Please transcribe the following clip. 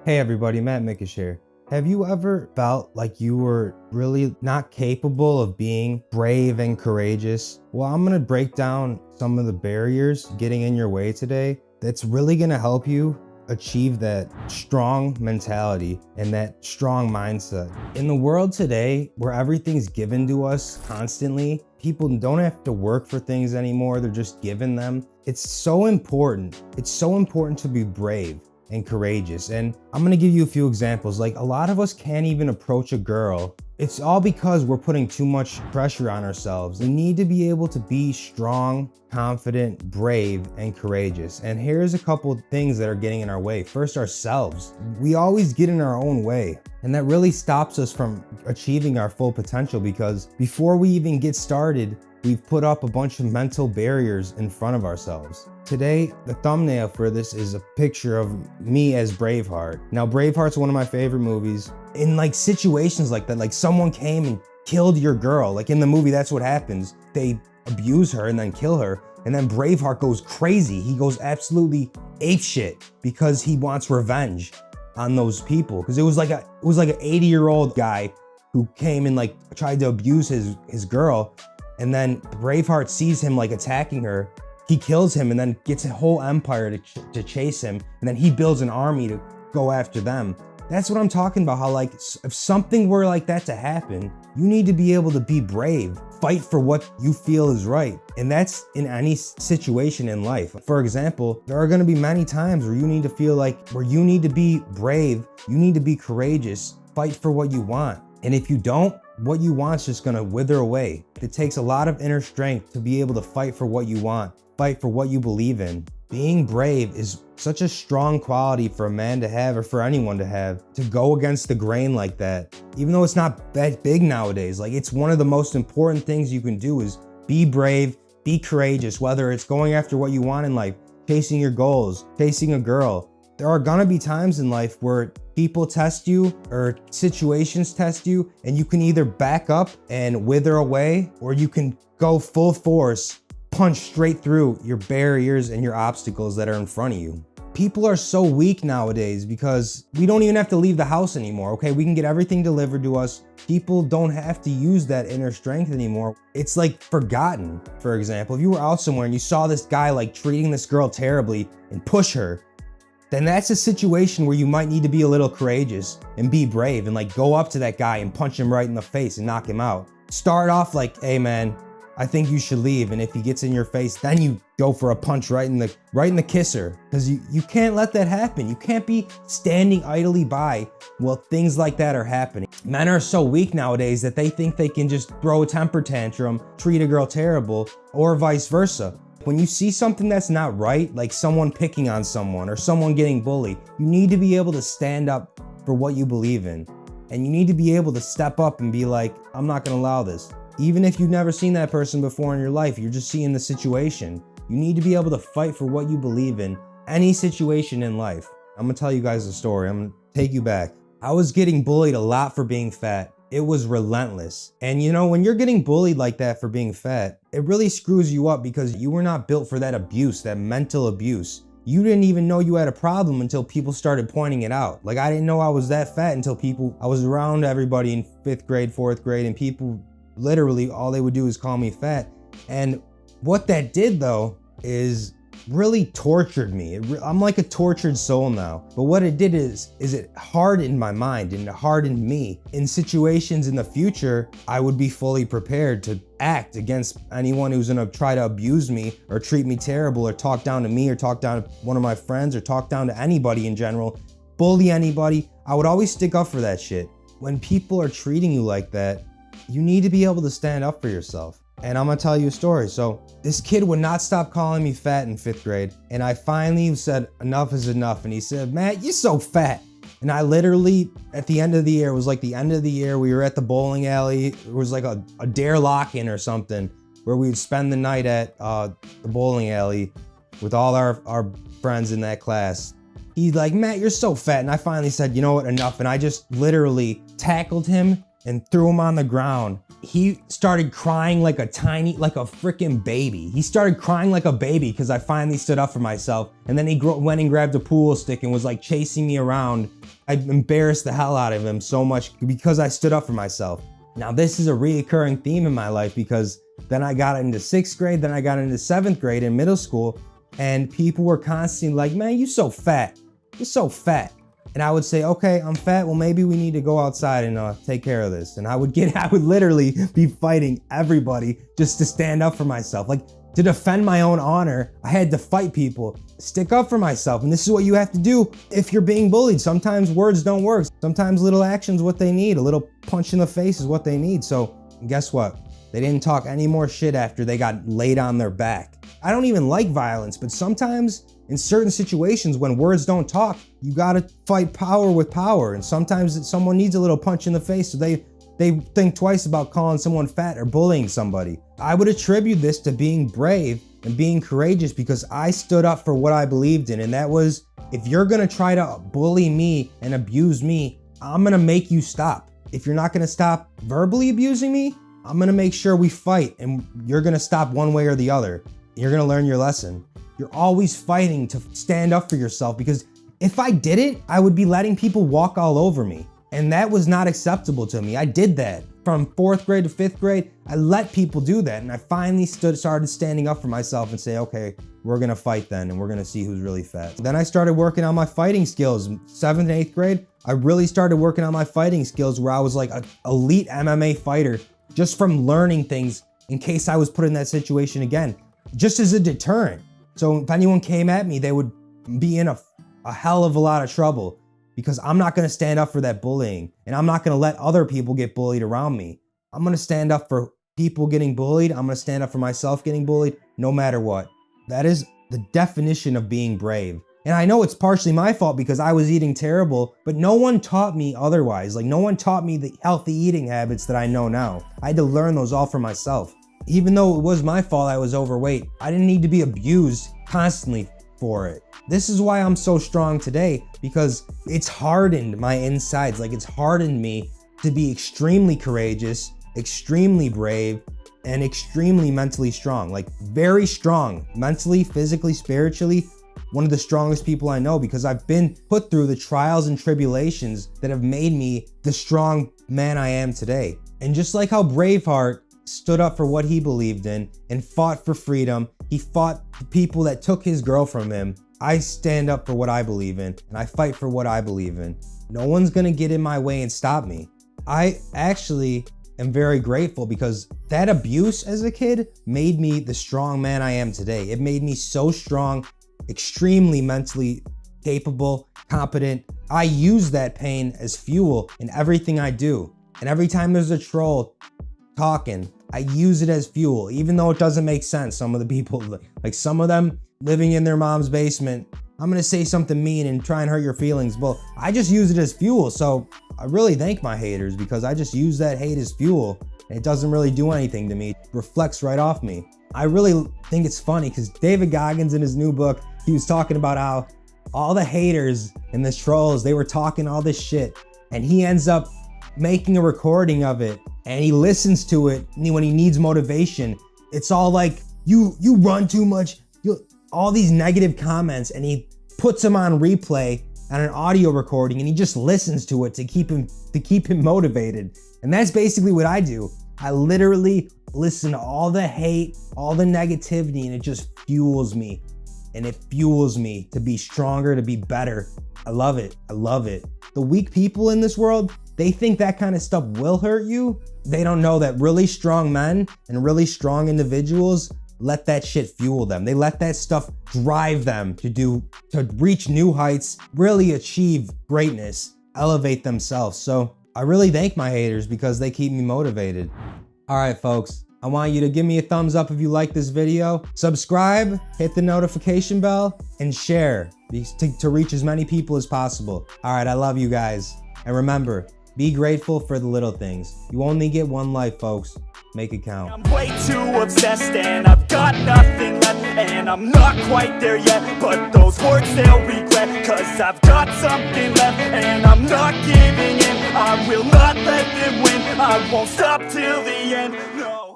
Hey everybody, Mikesh here. Have you ever felt like you were really not capable of being brave and courageous? Well, I'm gonna break down some of the barriers getting in your way today that's really gonna help you achieve that strong mentality and that strong mindset. In the world today, where everything's given to us constantly, people don't have to work for things anymore, they're just given them. It's so important. It's so important to be brave and courageous. And I'm gonna give you a few examples. Like, a lot of us can't even approach a girl. It's all because we're putting too much pressure on ourselves. We need to be able to be strong, confident, brave, and courageous. And here's a couple of things that are getting in our way. First, ourselves. We always get in our own way. And that really stops us from achieving our full potential, because before we even get started, we've put up a bunch of mental barriers in front of ourselves. Today, the thumbnail for this is a picture of me as Braveheart. Now, Braveheart's one of my favorite movies. In like situations like that, like someone came and killed your girl, like in the movie, that's what happens. They abuse her and then kill her. And then Braveheart goes crazy. He goes absolutely apeshit because he wants revenge on those people. Because it was like an 80-year-old guy who came and like tried to abuse his girl. And then Braveheart sees him like attacking her. He kills him and then gets a whole empire to chase him. And then he builds an army to go after them. That's what I'm talking about. How like if something were like that to happen, you need to be able to be brave, fight for what you feel is right. And that's in any situation in life. For example, there are gonna be many times where you need to feel like, where you need to be brave, you need to be courageous, fight for what you want. And if you don't, what you want's just gonna wither away. It takes a lot of inner strength to be able to fight for what you want, fight for what you believe in. Being brave is such a strong quality for a man to have, or for anyone to have, to go against the grain like that. Even though it's not that big nowadays, like it's one of the most important things you can do is be brave, be courageous, whether it's going after what you want in life, chasing your goals, chasing a girl. There are gonna be times in life where people test you or situations test you, and you can either back up and wither away, or you can go full force, punch straight through your barriers and your obstacles that are in front of you. People are so weak nowadays because we don't even have to leave the house anymore, okay? We can get everything delivered to us. People don't have to use that inner strength anymore. It's like forgotten. For example, if you were out somewhere and you saw this guy like treating this girl terribly and push her, then that's a situation where you might need to be a little courageous and be brave and like go up to that guy and punch him right in the face and knock him out. Start off like, hey man, I think you should leave. And if he gets in your face, then you go for a punch right in the kisser. Because you can't let that happen. You can't be standing idly by while things like that are happening. Men are so weak nowadays that they think they can just throw a temper tantrum, treat a girl terrible, or vice versa. When you see something that's not right, like someone picking on someone or someone getting bullied, you need to be able to stand up for what you believe in. And you need to be able to step up and be like, I'm not gonna allow this. Even if you've never seen that person before in your life, you're just seeing the situation. You need to be able to fight for what you believe in, any situation in life. I'm gonna tell you guys a story. I'm gonna take you back. I was getting bullied a lot for being fat. It was relentless. And you know, when you're getting bullied like that for being fat, it really screws you up because you were not built for that abuse, that mental abuse. You didn't even know you had a problem until people started pointing it out. Like, I didn't know I was that fat until I was around everybody in 5th grade, 4th grade, and people literally all they would do is call me fat. And what that did though is really tortured me. I'm like a tortured soul now. But what it did is it hardened my mind and it hardened me. In situations in the future, I would be fully prepared to act against anyone who's gonna try to abuse me or treat me terrible or talk down to me or talk down to one of my friends or talk down to anybody in general, bully anybody. I would always stick up for that shit. When people are treating you like that, you need to be able to stand up for yourself. And I'm gonna tell you a story. So this kid would not stop calling me fat in 5th grade. And I finally said, enough is enough. And he said, Matt, you're so fat. And I literally, at the end of the year, it was like the end of the year, we were at the bowling alley. It was like a dare lock-in or something where we'd spend the night at the bowling alley with all our friends in that class. He's like, Matt, you're so fat. And I finally said, you know what, enough. And I just literally tackled him and threw him on the ground. He started crying like a freaking baby. He started crying like a baby because I finally stood up for myself. And then he went and grabbed a pool stick and was like chasing me around I embarrassed the hell out of him so much because I stood up for myself. Now, this is a reoccurring theme in my life because then I got into 6th grade, then I got into 7th grade in middle school, and people were constantly like, man, you're so fat. You're so fat. And I would say, okay, I'm fat. Well, maybe we need to go outside and take care of this. And I would literally be fighting everybody just to stand up for myself. Like, to defend my own honor, I had to fight people, stick up for myself. And this is what you have to do if you're being bullied. Sometimes words don't work. Sometimes little action's what they need. A little punch in the face is what they need. So guess what? They didn't talk any more shit after they got laid on their back. I don't even like violence, but sometimes in certain situations when words don't talk, you gotta fight power with power. And sometimes someone needs a little punch in the face so they think twice about calling someone fat or bullying somebody. I would attribute this to being brave and being courageous because I stood up for what I believed in. And that was, if you're gonna try to bully me and abuse me, I'm gonna make you stop. If you're not gonna stop verbally abusing me, I'm gonna make sure we fight and you're gonna stop one way or the other. You're gonna learn your lesson. You're always fighting to stand up for yourself because if I didn't, I would be letting people walk all over me. And that was not acceptable to me. I did that. From 4th grade to 5th grade, I let people do that. And I finally started standing up for myself and say, okay, we're gonna fight then and we're gonna see who's really fat. Then I started working on my fighting skills. 7th and 8th grade, I really started working on my fighting skills where I was like an elite MMA fighter just from learning things in case I was put in that situation again, just as a deterrent. So if anyone came at me, they would be in a hell of a lot of trouble. Because I'm not gonna stand up for that bullying and I'm not gonna let other people get bullied around me. I'm gonna stand up for people getting bullied. I'm gonna stand up for myself getting bullied no matter what. That is the definition of being brave. And I know it's partially my fault because I was eating terrible, but no one taught me otherwise. Like no one taught me the healthy eating habits that I know now. I had to learn those all for myself. Even though it was my fault I was overweight, I didn't need to be abused constantly for it. This is why I'm so strong today, because it's hardened my insides. Like it's hardened me to be extremely courageous, extremely brave, and extremely mentally strong. Like very strong, mentally, physically, spiritually, one of the strongest people I know because I've been put through the trials and tribulations that have made me the strong man I am today. And just like how Braveheart stood up for what he believed in and fought for freedom, he fought the people that took his girl from him. I stand up for what I believe in and I fight for what I believe in. No one's gonna get in my way and stop me. I actually am very grateful because that abuse as a kid made me the strong man I am today. It made me so strong, extremely mentally capable, competent. I use that pain as fuel in everything I do. And every time there's a troll talking, I use it as fuel, even though it doesn't make sense. Some of the people, like some of them living in their mom's basement, I'm gonna say something mean and try and hurt your feelings. Well, I just use it as fuel. So I really thank my haters because I just use that hate as fuel and it doesn't really do anything to me. It reflects right off me. I really think it's funny because David Goggins in his new book, he was talking about how all the haters and the trolls, they were talking all this shit and he ends up making a recording of it and he listens to it when he needs motivation. It's all like, you run too much, all these negative comments, and he puts them on replay on an audio recording and he just listens to it to keep him motivated. And that's basically what I do. I literally listen to all the hate, all the negativity, and it just fuels me. And it fuels me to be stronger, to be better. I love it. I love it. The weak people in this world, they think that kind of stuff will hurt you. They don't know that really strong men and really strong individuals let that shit fuel them. They let that stuff drive them to reach new heights, really achieve greatness, elevate themselves. So I really thank my haters because they keep me motivated. All right, folks, I want you to give me a thumbs up if you like this video, subscribe, hit the notification bell, and share to reach as many people as possible. All right, I love you guys. And remember, be grateful for the little things. You only get one life, folks. Make it count. I'm way too obsessed and I've got nothing left, and I'm not quite there yet, but those words they'll regret, cause I've got something left and I'm not giving in. I will not let them win. I won't stop till the end.